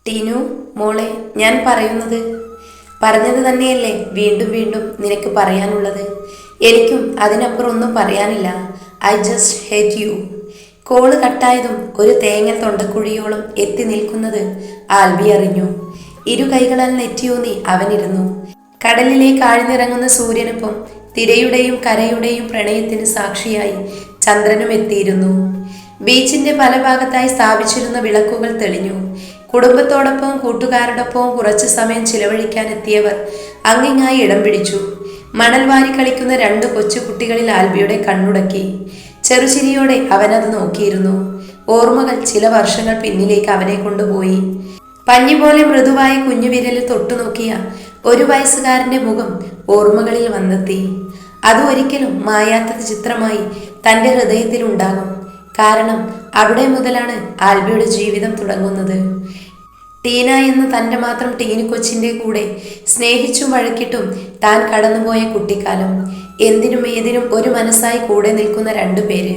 ടീനു മോളെ, ഞാൻ പറഞ്ഞത് തന്നെയല്ലേ വീണ്ടും വീണ്ടും നിനക്ക് പറയാനുള്ളത്. എനിക്കും അതിനപ്പുറം ഒന്നും പറയാനില്ല. I just hate you. Call കട്ടായതും ഒരു തേങ്ങൽ തൊണ്ടക്കുഴിയോളം എത്തി നിൽക്കുന്നത് ആൽബി അറിഞ്ഞു. ഇരു കൈകളാൽ നെറ്റിയൂന്നി അവനിരുന്നു. കടലിലേക്ക് ആഴ്ന്നിറങ്ങുന്ന സൂര്യനൊപ്പം തിരയുടെയും കരയുടെയും പ്രണയത്തിന് സാക്ഷിയായി ചന്ദ്രനും എത്തിയിരുന്നു. ബീച്ചിന്റെ പല ഭാഗത്തായി സ്ഥാപിച്ചിരുന്ന വിളക്കുകൾ തെളിഞ്ഞു. കുടുംബത്തോടൊപ്പവും കൂട്ടുകാരോടൊപ്പവും കുറച്ചു സമയം ചിലവഴിക്കാൻ എത്തിയവർ അങ്ങിങ്ങായി ഇടം പിടിച്ചു. മണൽ വാരി കളിക്കുന്ന 2 കൊച്ചു കുട്ടികളിൽ ആൽബിയുടെ കണ്ണുടക്കി. ചെറുചിരിയോടെ അവനത് നോക്കിയിരുന്നു. ഓർമ്മകൾ ചില വർഷങ്ങൾ പിന്നിലേക്ക് അവനെ കൊണ്ടുപോയി. പഞ്ഞിപോലെ മൃദുവായ കുഞ്ഞുവിരലിൽ തൊട്ടുനോക്കിയ 1 വയസ്സുകാരന്റെ മുഖം ഓർമ്മകളിൽ വന്നെത്തി. അത് ഒരിക്കലും മായാത്ത ചിത്രമായി തൻ്റെ ഹൃദയത്തിലുണ്ടാകും. കാരണം അവിടെ മുതലാണ് ആൽബിയുടെ ജീവിതം തുടങ്ങുന്നത്. ടീന എന്ന തൻ്റെ മാത്രം ടീനു കൊച്ചിൻ്റെ കൂടെ സ്നേഹിച്ചും വഴക്കിട്ടും താൻ കടന്നുപോയ കുട്ടിക്കാലം. എന്തിനും ഏതിനും ഒരു മനസ്സായി കൂടെ നിൽക്കുന്ന 2 പേര്,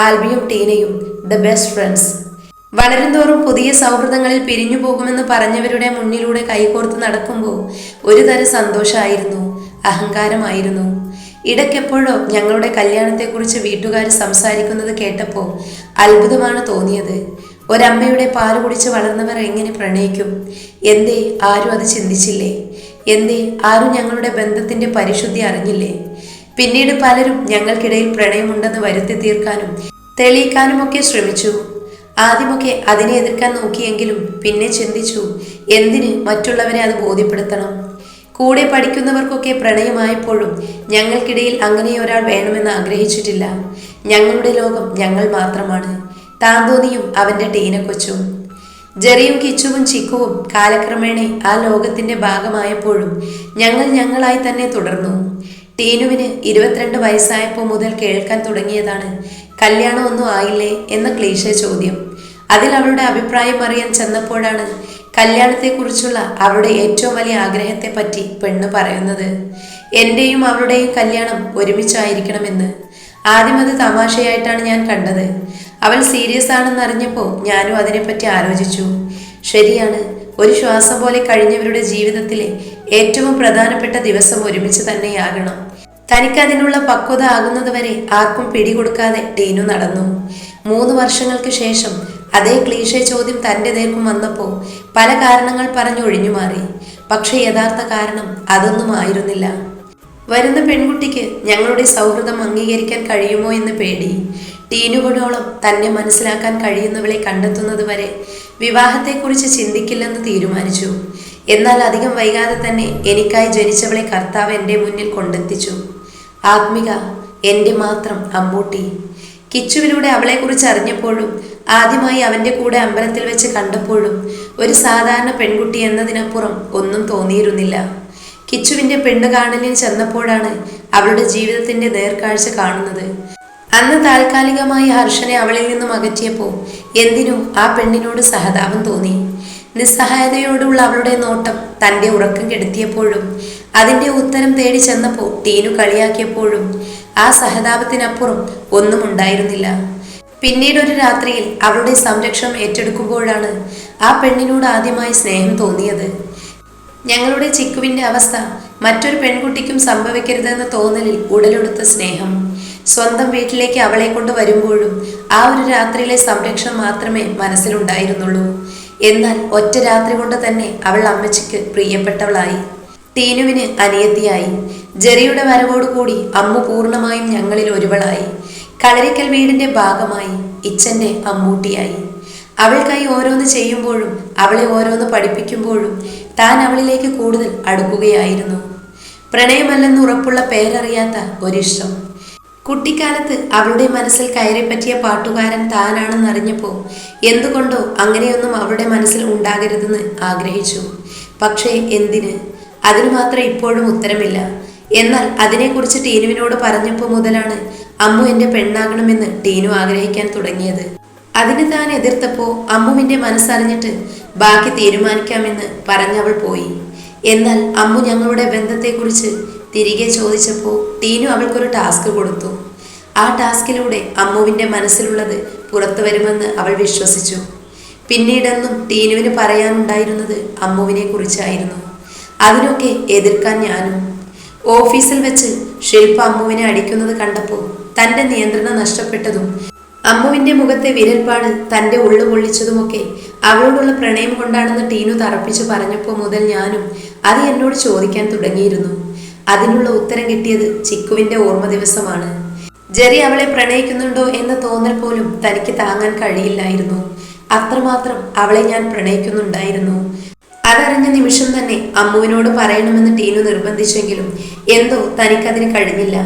ആൽബിയും ടീനയും, ദ ബെസ്റ്റ് ഫ്രണ്ട്സ്. വളരുംതോറും പുതിയ സൗഹൃദങ്ങളിൽ പിരിഞ്ഞു പോകുമെന്ന് പറഞ്ഞവരുടെ മുന്നിലൂടെ കൈകോർത്ത് നടക്കുമ്പോൾ ഒരു തരം സന്തോഷമായിരുന്നു, അഹങ്കാരമായിരുന്നു. ഇടയ്ക്കെപ്പോഴോ ഞങ്ങളുടെ കല്യാണത്തെക്കുറിച്ച് വീട്ടുകാർ സംസാരിക്കുന്നത് കേട്ടപ്പോൾ അത്ഭുതമാണ് തോന്നിയത്. ഒരമ്മയുടെ പാല് കുടിച്ച് വളർന്നവർ എങ്ങനെ പ്രണയിക്കും? എന്തേ ആരും അത് ചിന്തിച്ചില്ലേ? എന്തേ ആരും ഞങ്ങളുടെ ബന്ധത്തിന്റെ പരിശുദ്ധി അറിഞ്ഞില്ലേ? പിന്നീട് പലരും ഞങ്ങൾക്കിടയിൽ പ്രണയമുണ്ടെന്ന് വരുത്തി തീർക്കാനും തെളിയിക്കാനുമൊക്കെ ശ്രമിച്ചു. ആദ്യമൊക്കെ അതിനെ എതിർക്കാൻ നോക്കിയെങ്കിലും പിന്നെ ചിന്തിച്ചു, എന്തിന് മറ്റുള്ളവരെ അത് ബോധ്യപ്പെടുത്തണം? കൂടെ പഠിക്കുന്നവർക്കൊക്കെ പ്രണയമായപ്പോഴും ഞങ്ങൾക്കിടയിൽ അങ്ങനെ ഒരാൾ വേണമെന്ന് ആഗ്രഹിച്ചിട്ടില്ല. ഞങ്ങളുടെ ലോകം ഞങ്ങൾ മാത്രമാണ്. താന്തോന്നിയും അവൻ്റെ ടീന കൊച്ചും. ജെറിയും കിച്ചുവും ചിക്കുവും കാലക്രമേണ ആ ലോകത്തിന്റെ ഭാഗമായപ്പോഴും ഞങ്ങൾ ഞങ്ങളായി തന്നെ തുടർന്നു. ടീനുവിന് 22 വയസ്സായപ്പോൾ മുതൽ കേൾക്കാൻ തുടങ്ങിയതാണ് കല്യാണം ഒന്നും ആയില്ലേ എന്ന ക്ലീശേ ചോദ്യം. അതിൽ അവളുടെ അഭിപ്രായം അറിയാൻ ചെന്നപ്പോഴാണ് കല്യാണത്തെക്കുറിച്ചുള്ള അവളുടെ ഏറ്റവും വലിയ ആഗ്രഹത്തെ പറ്റി പെണ്ണ് പറയുന്നത്. എൻ്റെയും അവളുടെയും കല്യാണം ഒരുമിച്ചായിരിക്കണമെന്ന്. ആദ്യം അത് തമാശയായിട്ടാണ് ഞാൻ കണ്ടത്. അവൾ സീരിയസ് ആണെന്നറിഞ്ഞപ്പോൾ ഞാനും അതിനെപ്പറ്റി ആലോചിച്ചു. ശരിയാണ്, ഒരു ശ്വാസം പോലെ കഴിഞ്ഞവരുടെ ജീവിതത്തിലെ ഏറ്റവും പ്രധാനപ്പെട്ട ദിവസം ഒരുമിച്ച് തന്നെയാകണം. തനിക്കതിനുള്ള പക്വത ആകുന്നതുവരെ ആർക്കും പിടികൊടുക്കാതെ ടീനു നടന്നു. 3 വർഷങ്ങൾക്ക് ശേഷം അതേ ക്ലീശേ ചോദ്യം തൻ്റെ നേർക്കും വന്നപ്പോൾ പല കാരണങ്ങൾ പറഞ്ഞു ഒഴിഞ്ഞുമാറി. പക്ഷെ യഥാർത്ഥ കാരണം അതൊന്നും ആയിരുന്നില്ല. വരുന്ന പെൺകുട്ടിക്ക് ഞങ്ങളുടെ സൗഹൃദം അംഗീകരിക്കാൻ കഴിയുമോ എന്ന് പേടി. ടീനുകളോളം തന്നെ മനസ്സിലാക്കാൻ കഴിയുന്നവളെ കണ്ടെത്തുന്നത് വരെ വിവാഹത്തെക്കുറിച്ച് ചിന്തിക്കില്ലെന്ന് തീരുമാനിച്ചു. എന്നാൽ അധികം വൈകാതെ തന്നെ എനിക്കായി ജനിച്ചവളെ കർത്താവ് എൻ്റെ മുന്നിൽ കൊണ്ടെത്തിച്ചു. ആത്മിക, എൻ്റെ മാത്രം അമ്മൂട്ടി. കിച്ചുവിലൂടെ അവളെക്കുറിച്ച് അറിഞ്ഞപ്പോഴും ആദ്യമായി അവൻ്റെ കൂടെ അമ്പലത്തിൽ വെച്ച് കണ്ടപ്പോഴും ഒരു സാധാരണ പെൺകുട്ടി എന്നതിനപ്പുറം ഒന്നും തോന്നിയിരുന്നില്ല. കിച്ചുവിൻ്റെ പെണ്ണ് കാണലിൽ ചെന്നപ്പോഴാണ് അവളുടെ ജീവിതത്തിൻ്റെ നേർക്കാഴ്ച കാണുന്നത്. അന്ന് താൽക്കാലികമായി ഹർഷനെ അവളിൽ നിന്നും അകറ്റിയപ്പോൾ എന്തിനും ആ പെണ്ണിനോട് സഹതാപം തോന്നി. നിസ്സഹായതയോടുള്ള അവളുടെ നോട്ടം തൻ്റെ ഉറക്കം കെടുത്തിയപ്പോഴും അതിൻ്റെ ഉത്തരം തേടി ചെന്നപ്പോൾ ടീനു കളിയാക്കിയപ്പോഴും ആ സഹതാപത്തിനപ്പുറം ഒന്നും ഉണ്ടായിരുന്നില്ല. പിന്നീടൊരു രാത്രിയിൽ അവളുടെ സംരക്ഷണം ഏറ്റെടുക്കുമ്പോഴാണ് ആ പെണ്ണിനോട് ആദ്യമായി സ്നേഹം തോന്നിയത്. ഞങ്ങളുടെ ചിക്കുവിൻ്റെ അവസ്ഥ മറ്റൊരു പെൺകുട്ടിക്കും സംഭവിക്കരുതെന്ന തോന്നലിൽ ഉടലെടുത്ത സ്നേഹം. സ്വന്തം വീട്ടിലേക്ക് അവളെ കൊണ്ട് വരുമ്പോഴും ആ ഒരു രാത്രിയിലെ സംരക്ഷണം മാത്രമേ മനസ്സിലുണ്ടായിരുന്നുള്ളൂ. എന്നാൽ ഒറ്റ രാത്രി കൊണ്ട് തന്നെ അവൾ അമ്മച്ചിക്ക് പ്രിയപ്പെട്ടവളായി. ടീനുവിന് അനിയത്തിയായി. ജെറിയുടെ വരവോടുകൂടി അമ്മു പൂർണ്ണമായും ഞങ്ങളിൽ ഒരുവളായി. കളരിക്കൽ വീടിന്റെ ഭാഗമായി. ഇച്ചന്റെ അമ്മൂട്ടിയായി. അവൾക്കായി ഓരോന്ന് ചെയ്യുമ്പോഴും അവളെ ഓരോന്ന് പഠിപ്പിക്കുമ്പോഴും താൻ അവളിലേക്ക് കൂടുതൽ അടുക്കുകയായിരുന്നു. പ്രണയമല്ലെന്ന് ഉറപ്പുള്ള പേരറിയാത്ത ഒരിഷ്ടം. കുട്ടിക്കാലത്ത് അവളുടെ മനസ്സിൽ കയറിപ്പറ്റിയ പാട്ടുകാരൻ താനാണെന്നറിഞ്ഞപ്പോൾ എന്തുകൊണ്ടോ അങ്ങനെയൊന്നും അവളുടെ മനസ്സിൽ ഉണ്ടാകരുതെന്ന് ആഗ്രഹിച്ചു. പക്ഷേ എന്തിന്? അതിനു മാത്രം ഇപ്പോഴും ഉത്തരമില്ല. എന്നാൽ അതിനെക്കുറിച്ച് ടീനുവിനോട് പറഞ്ഞപ്പോൾ മുതലാണ് അമ്മു എൻ്റെ പെണ്ണാകണമെന്ന് ടീനു ആഗ്രഹിക്കാൻ തുടങ്ങിയത്. അതിന് താൻ എതിർത്തപ്പോൾ അമ്മുവിൻ്റെ മനസ്സറിഞ്ഞിട്ട് ബാക്കി തീരുമാനിക്കാമെന്ന് പറഞ്ഞവൾ പോയി. എന്നാൽ അമ്മു ഞങ്ങളുടെ ബന്ധത്തെക്കുറിച്ച് തിരികെ ചോദിച്ചപ്പോൾ ടീനു അവൾക്കൊരു ടാസ്ക് കൊടുത്തു. ആ ടാസ്കിലൂടെ അമ്മുവിൻ്റെ മനസ്സിലുള്ളത് പുറത്തു വരുമെന്ന് അവൾ വിശ്വസിച്ചു. പിന്നീടെന്നും ടീനുവിന് പറയാനുണ്ടായിരുന്നത് അമ്മുവിനെ കുറിച്ചായിരുന്നു. അതിനൊക്കെ എതിർക്കാൻ ഞാനും. ഓഫീസിൽ വെച്ച് ശില്പ അമ്മുവിനെ അടിക്കുന്നത് കണ്ടപ്പോൾ തന്റെ നിയന്ത്രണം നഷ്ടപ്പെട്ടതും അമ്മുവിന്റെ മുഖത്തെ വിരൽപ്പാട് തന്റെ ഉള്ളു പൊള്ളിച്ചതുമൊക്കെ അവളോടുള്ള പ്രണയം കൊണ്ടാണെന്ന് ടീനു തറപ്പിച്ചു പറഞ്ഞപ്പോൾ മുതൽ ഞാനും അത് എന്നോട് ചോദിക്കാൻ തുടങ്ങിയിരുന്നു. അതിനുള്ള ഉത്തരം കിട്ടിയത് ചിക്കുവിന്റെ ഓർമ്മ ദിവസമാണ്. ജെറി അവളെ പ്രണയിക്കുന്നുണ്ടോ എന്ന തോന്നൽ പോലും തനിക്ക് താങ്ങാൻ കഴിയില്ലായിരുന്നു. അത്രമാത്രം അവളെ ഞാൻ പ്രണയിക്കുന്നുണ്ടായിരുന്നു. അതറിഞ്ഞ നിമിഷം തന്നെ അമ്മുവിനോട് പറയണമെന്ന് ടീനു നിർബന്ധിച്ചെങ്കിലും എന്തോ തനിക്കതിന് കഴിഞ്ഞില്ല.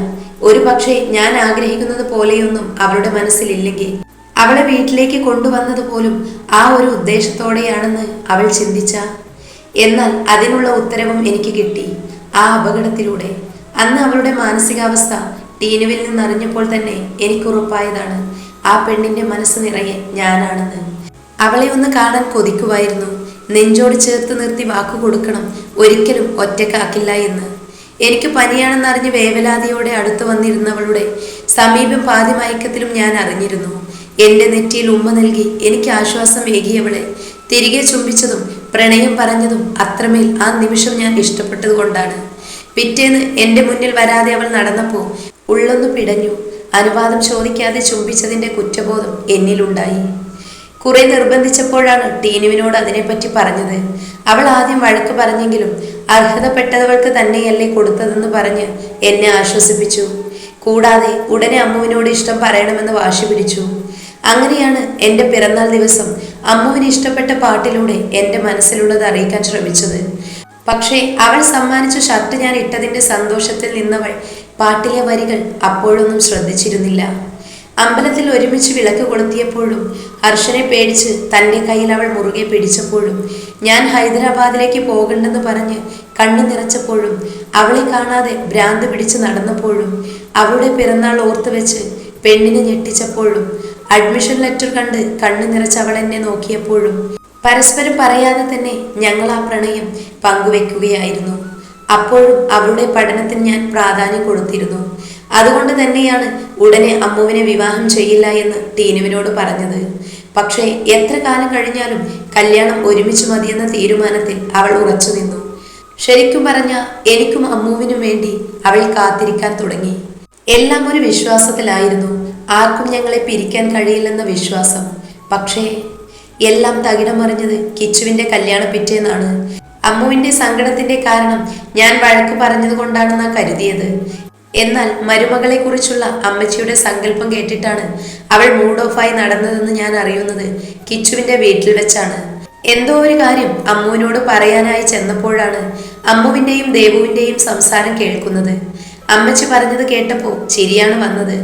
ഒരു പക്ഷേ ഞാൻ ആഗ്രഹിക്കുന്നത് പോലെയൊന്നും അവളുടെ മനസ്സിലില്ലെങ്കിൽ അവളെ വീട്ടിലേക്ക് കൊണ്ടുവന്നത് പോലും ആ ഒരു ഉദ്ദേശത്തോടെയാണെന്ന് അവൾ ചിന്തിച്ച. എന്നാൽ അതിനുള്ള ഉത്തരവും എനിക്ക് കിട്ടി ആ അപകടത്തിലൂടെ. അന്ന് അവളുടെ മാനസികാവസ്ഥ ടീനുവിൽ നിന്നറിഞ്ഞപ്പോൾ തന്നെ എനിക്കുറപ്പായതാണ് ആ പെണ്ണിന്റെ മനസ്സ് നിറയെ ഞാനാണെന്ന്. അവളെ ഒന്ന് കാണാൻ കൊതിക്കുമായിരുന്നു. നെഞ്ചോട് ചേർത്ത് നിർത്തി വാക്കു കൊടുക്കണം, ഒരിക്കലും ഒറ്റക്കാക്കില്ല എന്ന്. എനിക്ക് പനിയാണെന്നറിഞ്ഞ് വേവലാതിയോടെ അടുത്തു വന്നിരുന്നവളുടെ സമീപം പാതി മയക്കത്തിലും ഞാൻ അറിഞ്ഞിരുന്നു. എന്റെ നെറ്റിയിൽ ഉമ്മ നൽകി എനിക്ക് ആശ്വാസം ഏകിയവളെ തിരികെ ചുംബിച്ചതും പ്രണയം പറഞ്ഞതും അത്രമേൽ ആ നിമിഷം ഞാൻ ഇഷ്ടപ്പെട്ടത് കൊണ്ടാണ്. പിറ്റേന്ന് എന്റെ മുന്നിൽ വരാതെ അവൾ നടന്നപ്പോൾ ഉള്ളൊന്നു പിടഞ്ഞു. അനുവാദം ചോദിക്കാതെ ചുംബിച്ചതിന്റെ കുറ്റബോധം എന്നിലുണ്ടായി. കുറെ നിർബന്ധിച്ചപ്പോഴാണ് ടീനുവിനോട് അതിനെപ്പറ്റി പറഞ്ഞത്. അവൾ ആദ്യം വഴക്ക് പറഞ്ഞെങ്കിലും അർഹതപ്പെട്ടവൾക്ക് തന്നെയല്ലേ കൊടുത്തതെന്ന് പറഞ്ഞ് എന്നെ ആശ്വസിപ്പിച്ചു. കൂടാതെ ഉടനെ അമ്മുവിനോട് ഇഷ്ടം പറയണമെന്ന് വാശി പിടിച്ചു. അങ്ങനെയാണ് എൻ്റെ പിറന്നാൾ ദിവസം അമ്മുവിന് ഇഷ്ടപ്പെട്ട പാട്ടിലൂടെ എൻ്റെ മനസ്സിലുള്ളത് അറിയിക്കാൻ ശ്രമിച്ചത്. പക്ഷേ അവൾ സമ്മാനിച്ച ഷർട്ട് ഞാൻ ഇട്ടതിൻ്റെ സന്തോഷത്തിൽ നിന്നവൾ പാട്ടിലെ വരികൾ അപ്പോഴൊന്നും ശ്രദ്ധിച്ചിരുന്നില്ല. അമ്പലത്തിൽ ഒരുമിച്ച് വിളക്ക് കൊളുത്തിയപ്പോഴും ഹർഷനെ പേടിച്ച് തൻ്റെ കയ്യിൽ അവൾ മുറുകെ പിടിച്ചപ്പോഴും ഞാൻ ഹൈദരാബാദിലേക്ക് പോകണ്ടെന്ന് പറഞ്ഞ് കണ്ണു നിറച്ചപ്പോഴും അവളെ കാണാതെ ഭ്രാന്ത് പിടിച്ച് നടന്നപ്പോഴും അവളുടെ പിറന്നാൾ ഓർത്തു വെച്ച് പെണ്ണിനെ ഞെട്ടിച്ചപ്പോഴും അഡ്മിഷൻ ലെറ്റർ കണ്ട് കണ്ണു നിറച്ച് അവൾ എന്നെ നോക്കിയപ്പോഴും പരസ്പരം പറയാതെ തന്നെ ഞങ്ങൾ ആ പ്രണയം പങ്കുവെക്കുകയായിരുന്നു. അപ്പോഴും അവളുടെ പഠനത്തിന് ഞാൻ പ്രാധാന്യം കൊടുത്തിരുന്നു. അതുകൊണ്ട് തന്നെയാണ് ഉടനെ അമ്മുവിനെ വിവാഹം ചെയ്യില്ല എന്ന് ടീനുവിനോട് പറഞ്ഞത്. പക്ഷേ എത്ര കാലം കഴിഞ്ഞാലും കല്യാണം ഒരുമിച്ച് മതിയെന്ന തീരുമാനത്തിൽ അവൾ ഉറച്ചു നിന്നു. ശരിക്കും പറഞ്ഞ എനിക്കും അമ്മുവിനും വേണ്ടി അവൾ കാത്തിരിക്കാൻ തുടങ്ങി. എല്ലാം ഒരു വിശ്വാസത്തിലായിരുന്നു, ആർക്കും ഞങ്ങളെ പിരിക്കാൻ കഴിയില്ലെന്ന വിശ്വാസം. പക്ഷേ എല്ലാം തകിടം മറിഞ്ഞത് കിച്ചുവിന്റെ കല്യാണ പിറ്റേന്നാണ്. അമ്മുവിന്റെ സങ്കടത്തിന്റെ കാരണം ഞാൻ വഴക്ക് പറഞ്ഞത് കൊണ്ടാണെന്നാ കരുതിയത്. എന്നാൽ മരുമകളെ കുറിച്ചുള്ള അമ്മച്ചിയുടെ സങ്കല്പം കേട്ടിട്ടാണ് അവൾ മൂഡ് ഓഫായി നടന്നതെന്ന് ഞാൻ അറിയുന്നത് കിച്ചുവിന്റെ വീട്ടിൽ വെച്ചാണ്. എന്തോ ഒരു കാര്യം അമ്മുവിനോട് പറയാനായി ചെന്നപ്പോഴാണ് അമ്മുവിന്റെയും ദേവുവിന്റെയും സംസാരം കേൾക്കുന്നത്. അമ്മച്ചി പറഞ്ഞത് കേട്ടപ്പോൾ ചിരിയാണ് വന്നത്.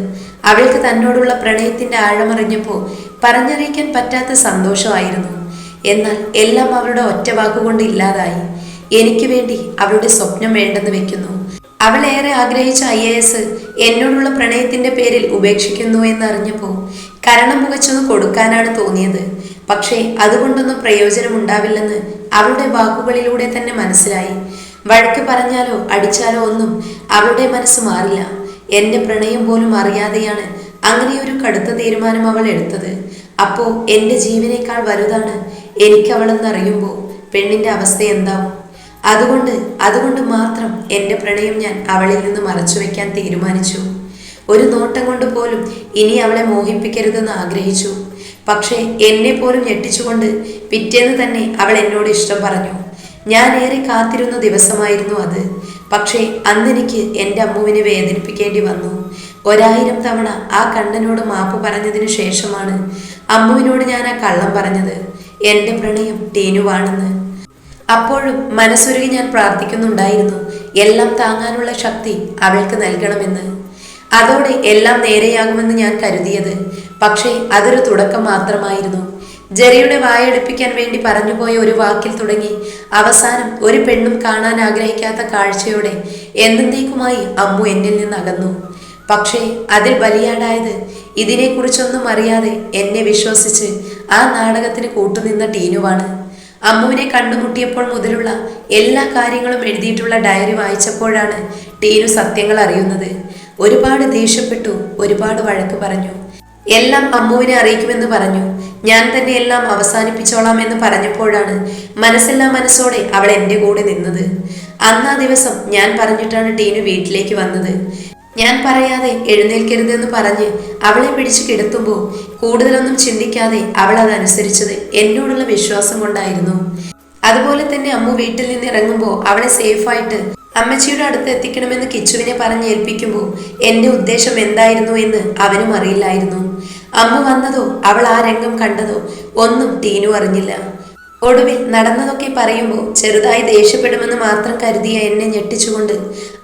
അവൾക്ക് തന്നോടുള്ള പ്രണയത്തിന്റെ ആഴമറിഞ്ഞപ്പോൾ പറഞ്ഞറിയിക്കാൻ പറ്റാത്ത സന്തോഷമായിരുന്നു. എന്നാൽ എല്ലാം അവളുടെ ഒറ്റ വാക്കുകൊണ്ട് ഇല്ലാതായി. എനിക്ക് വേണ്ടി അവളുടെ സ്വപ്നം വേണ്ടെന്ന് വെക്കുന്നു. അവൾ ഏറെ ആഗ്രഹിച്ച IAS എന്നോടുള്ള പ്രണയത്തിന്റെ പേരിൽ ഉപേക്ഷിക്കുന്നു എന്നറിഞ്ഞപ്പോൾ കരണം പുകച്ചൊന്ന് കൊടുക്കാനാണ് തോന്നിയത്. പക്ഷേ അതുകൊണ്ടൊന്നും പ്രയോജനമുണ്ടാവില്ലെന്ന് അവളുടെ വാക്കുകളിലൂടെ തന്നെ മനസ്സിലായി. വഴക്ക് പറഞ്ഞാലോ അടിച്ചാലോ ഒന്നും അവളുടെ മനസ്സ് മാറില്ല. എന്റെ പ്രണയം പോലും അറിയാതെയാണ് അങ്ങനെയൊരു കടുത്ത തീരുമാനം അവൾ എടുത്തത്. അപ്പോ എന്റെ ജീവനേക്കാൾ വലുതാണ് എനിക്കവളെന്നറിയുമ്പോൾ പെണ്ണിന്റെ അവസ്ഥ എന്താവും? അതുകൊണ്ട് മാത്രം എൻ്റെ പ്രണയം ഞാൻ അവളിൽ നിന്ന് മറച്ചു വെക്കാൻ തീരുമാനിച്ചു. ഒരു നോട്ടം കൊണ്ട് പോലും ഇനി അവളെ മോഹിപ്പിക്കരുതെന്ന് ആഗ്രഹിച്ചു. പക്ഷേ എന്നെ പോലും ഞെട്ടിച്ചുകൊണ്ട് പിറ്റേന്ന് തന്നെ അവൾ എന്നോട് ഇഷ്ടം പറഞ്ഞു. ഞാൻ ഏറെ കാത്തിരുന്ന ദിവസമായിരുന്നു അത്. പക്ഷേ അന്നെനിക്ക് എൻ്റെ അമ്മുവിനെ വേദനിപ്പിക്കേണ്ടി വന്നു. 1000 തവണ ആ കണ്ണനോട് മാപ്പ് പറഞ്ഞതിന് ശേഷമാണ് അമ്മുവിനോട് ഞാൻ ആ കള്ളം പറഞ്ഞത്, എൻ്റെ പ്രണയം ടീനുവാണെന്ന്. അപ്പോഴും മനസ്സുരുകി ഞാൻ പ്രാർത്ഥിക്കുന്നുണ്ടായിരുന്നു എല്ലാം താങ്ങാനുള്ള ശക്തി അവൾക്ക് നൽകണമെന്ന്. അതോടെ എല്ലാം നേരെയാകുമെന്ന് ഞാൻ കരുതിയത്. പക്ഷേ അതൊരു തുടക്കം മാത്രമായിരുന്നു. ജെറിയുടെ വായടുപ്പിക്കാൻ വേണ്ടി പറഞ്ഞുപോയ ഒരു വാക്കിൽ തുടങ്ങി അവസാനം ഒരു പെണ്ണും കാണാൻ ആഗ്രഹിക്കാത്ത കാഴ്ചയോടെ എന്നേക്കുമായി അമ്മു എന്നിൽ നിന്ന് അകന്നു. പക്ഷേ അതിൽ ബലിയാടായത് ഇതിനെക്കുറിച്ചൊന്നും അറിയാതെ എന്നെ വിശ്വസിച്ച് ആ നാടകത്തിന് കൂട്ടുനിന്ന ടീനുവാണ്. അമ്മുവിനെ കണ്ടുമുട്ടിയപ്പോൾ മുതലുള്ള എല്ലാ കാര്യങ്ങളും എഴുതിയിട്ടുള്ള ഡയറി വായിച്ചപ്പോഴാണ് ടീനു സത്യങ്ങൾ അറിയുന്നത്. ഒരുപാട് ദേഷ്യപ്പെട്ടു, ഒരുപാട് വഴക്ക് പറഞ്ഞു. എല്ലാം അമ്മുവിനെ അറിയിക്കുമെന്ന് പറഞ്ഞു. ഞാൻ തന്നെ എല്ലാം അവസാനിപ്പിച്ചോളാം എന്ന് പറഞ്ഞപ്പോഴാണ് മനസ്സെല്ലാം മനസ്സോടെ അവൾ എൻ്റെ കൂടെ നിന്നത്. അന്നാ ദിവസം ഞാൻ പറഞ്ഞിട്ടാണ് ടീനു വീട്ടിലേക്ക് വന്നത്. ഞാൻ പറയാതെ എഴുന്നേൽക്കരുതെന്ന് പറഞ്ഞ് അവളെ പിടിച്ചു കിടത്തുമ്പോൾ കൂടുതലൊന്നും ചിന്തിക്കാതെ അവൾ അതനുസരിച്ചത് എന്നോടുള്ള വിശ്വാസം കൊണ്ടായിരുന്നു. അതുപോലെ തന്നെ അമ്മു വീട്ടിൽ നിന്ന് ഇറങ്ങുമ്പോൾ അവളെ സേഫായിട്ട് അമ്മച്ചിയുടെ അടുത്ത് എത്തിക്കണമെന്ന് കിച്ചുവിനെ പറഞ്ഞ് ഏൽപ്പിക്കുമ്പോൾ എൻ്റെ ഉദ്ദേശം എന്തായിരുന്നു എന്ന് അവനും അറിയില്ലായിരുന്നു. അമ്മ വന്നതോ അവൾ ആ രംഗം കണ്ടതോ ഒന്നും ടീനു അറിഞ്ഞില്ല. ഒടുവിൽ നടന്നതൊക്കെ പറയുമ്പോൾ ചെറുതായി ദേഷ്യപ്പെടുമെന്ന് മാത്രം കരുതിയ എന്നെ ഞെട്ടിച്ചുകൊണ്ട്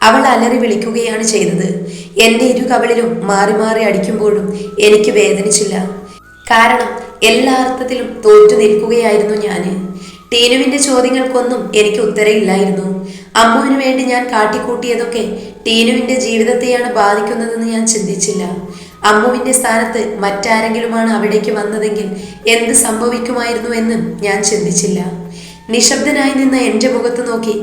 അവൾ അലറി വിളിക്കുകയാണ് ചെയ്തത്. എൻ്റെ ഇരു കവിളിലും മാറി മാറി അടിക്കുമ്പോഴും എനിക്ക് വേദനിച്ചില്ല. കാരണം എല്ലാ അർത്ഥത്തിലും തോറ്റു നിൽക്കുകയായിരുന്നു ഞാൻ. ടീനുവിൻ്റെ ചോദ്യങ്ങൾക്കൊന്നും എനിക്ക് ഉത്തരയില്ലായിരുന്നു. അമ്മുവിന് വേണ്ടി ഞാൻ കാട്ടിക്കൂട്ടിയതൊക്കെ ടീനുവിൻ്റെ ജീവിതത്തെയാണ് ബാധിക്കുന്നതെന്ന് ഞാൻ ചിന്തിച്ചില്ല. അമ്മുവിൻ്റെ സ്ഥാനത്ത് മറ്റാരെങ്കിലുമാണ് അവിടേക്ക് വന്നതെങ്കിൽ എന്ത് സംഭവിക്കുമായിരുന്നു എന്ന് ഞാൻ ചിന്തിച്ചില്ല. നിശബ്ദനായി നിന്ന എൻ്റെ മുഖത്ത് നോക്കി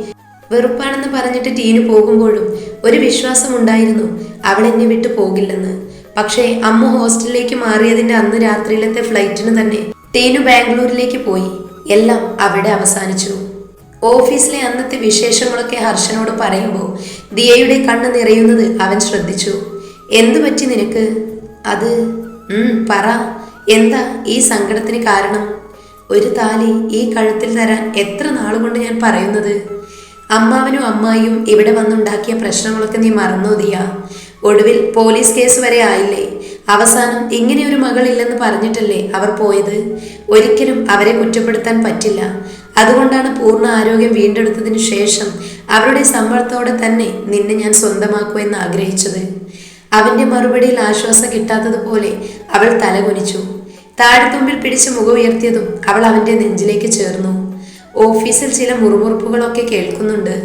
വെറുപ്പാണെന്ന് പറഞ്ഞിട്ട് ടീനു പോകുമ്പോഴും ഒരു വിശ്വാസം ഉണ്ടായിരുന്നു അവൾ എന്നെ വിട്ടു പോകില്ലെന്ന്. പക്ഷേ അമ്മു ഹോസ്റ്റലിലേക്ക് മാറിയതിൻ്റെ അന്ന് രാത്രിയിലത്തെ ഫ്ലൈറ്റിന് തന്നെ ടീനു ബാംഗ്ലൂരിലേക്ക് പോയി. എല്ലാം അവിടെ അവസാനിച്ചു. ഓഫീസിലെ അന്നത്തെ വിശേഷങ്ങളൊക്കെ ഹർഷനോട് പറയുമ്പോൾ ദിയയുടെ കണ്ണ് നിറയുന്നത് അവൻ ശ്രദ്ധിച്ചു. എന്തു പറ്റി നിനക്ക്? അത് പറ, എന്താ ഈ സങ്കടത്തിന് കാരണം? ഒരു താലി ഈ കഴുത്തിൽ തരാൻ എത്ര നാളുകൊണ്ട് ഞാൻ പറയുന്നത്. അമ്മാവനും അമ്മായിയും ഇവിടെ വന്നുണ്ടാക്കിയ പ്രശ്നങ്ങളൊക്കെ നീ മറന്നോ ദിയ? ഒടുവിൽ പോലീസ് കേസ് വരെ ആയില്ലേ? അവസാനം ഇങ്ങനെ ഒരു മകളില്ലെന്ന് പറഞ്ഞിട്ടല്ലേ അവർ പോയത്? ഒരിക്കലും അവരെ കുറ്റപ്പെടുത്താൻ പറ്റില്ല. അതുകൊണ്ടാണ് പൂർണ്ണ ആരോഗ്യം വീണ്ടെടുത്തതിനു ശേഷം അവരുടെ സമ്മർദ്ദത്തോടെ തന്നെ നിന്നെ ഞാൻ സ്വന്തമാക്കൂ എന്ന് ആഗ്രഹിച്ചത്. അവന്റെ മറുപടിയിൽ ആശ്വാസം കിട്ടാത്തതുപോലെ അവൾ തലകുനിച്ചു. താഴെത്തുമ്പിൽ പിടിച്ച് മുഖം ഉയർത്തിയതും അവൾ അവന്റെ നെഞ്ചിലേക്ക് ചേർന്നു. ഓഫീസിൽ ചില മുറുമുറുപ്പുകളൊക്കെ കേൾക്കുന്നുണ്ട്.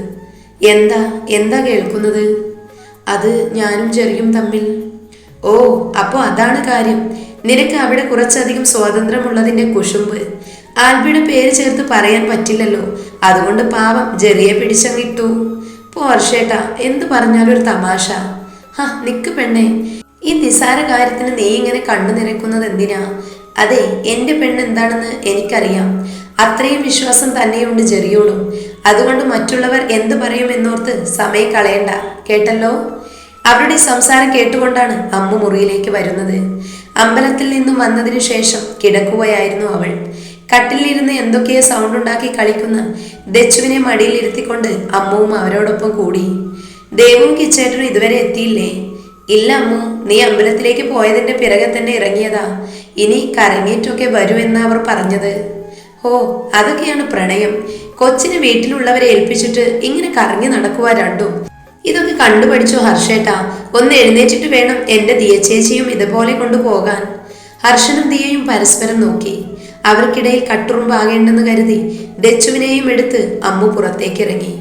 എന്താ കേൾക്കുന്നത്? അത് ഞാനും ചെറിയും തമ്മിൽ. ഓ, അപ്പോ അതാണ് കാര്യം. നിനക്ക് അവിടെ കുറച്ചധികം സ്വാതന്ത്ര്യമുള്ളതിന്റെ കുശുമ്പ്. ആൽബിയുടെ പേര് ചേർത്ത് പറയാൻ പറ്റില്ലല്ലോ, അതുകൊണ്ട് പാവം ജെറിയെ പിടിച്ചങ്ങിട്ടു. പോർഷേട്ടാ, എന്തു പറഞ്ഞാലും ഒരു തമാശ. നിക്ക് പെണ്ണെ, ഈ നിസാര കാര്യത്തിന് നീ ഇങ്ങനെ കണ്ണു നിറയ്ക്കുന്നത് എന്തിനാ? അതെ, എന്റെ പെണ്ണ് എന്താണെന്ന് എനിക്കറിയാം. അത്രയും വിശ്വാസം തന്നെയുണ്ട് ജെറിയോടും. അതുകൊണ്ട് മറ്റുള്ളവർ എന്തു പറയുമെന്നോർത്ത് സമയം കളയണ്ട, കേട്ടല്ലോ? അവരുടെ സംസാരം കേട്ടുകൊണ്ടാണ് അമ്മു മുറിയിലേക്ക് വരുന്നത്. അമ്പലത്തിൽ നിന്നും വന്നതിനു ശേഷം കിടക്കുകയായിരുന്നു അവൾ. കട്ടിലിരുന്ന് എന്തൊക്കെയോ സൗണ്ട് ഉണ്ടാക്കി കളിക്കുന്ന ദച്ചുവിനെ മടിയിലിരുത്തിക്കൊണ്ട് അമ്മുവും അവരോടൊപ്പം കൂടി. ദേവും കിച്ചേട്ടനും ഇതുവരെ എത്തിയില്ലേ? ഇല്ല അമ്മു, നീ അമ്പലത്തിലേക്ക് പോയതിന്റെ പിറകെ തന്നെ ഇറങ്ങിയതാ. ഇനി കറങ്ങിയിട്ടൊക്കെ വരുമെന്നാ അവർ പറഞ്ഞത്. ഓ, അതൊക്കെയാണ് പ്രണയം. കൊച്ചിനെ വീട്ടിലുള്ളവരെ ഏൽപ്പിച്ചിട്ട് ഇങ്ങനെ കറങ്ങി നടക്കുവാ രണ്ടും. ഇതൊക്കെ കണ്ടുപഠിച്ചോ ഹർഷേട്ടാ? ഒന്ന് എഴുന്നേറ്റിട്ട് വേണം എന്റെ ദിയ ചേച്ചിയും ഇതുപോലെ കൊണ്ടുപോകാൻ. ഹർഷനും ദിയയും പരസ്പരം നോക്കി. അവർക്കിടയിൽ കട്ടുറുമ്പാകേണ്ടെന്ന് കരുതി ദച്ചുവിനെയും എടുത്ത് അമ്മു പുറത്തേക്കിറങ്ങി.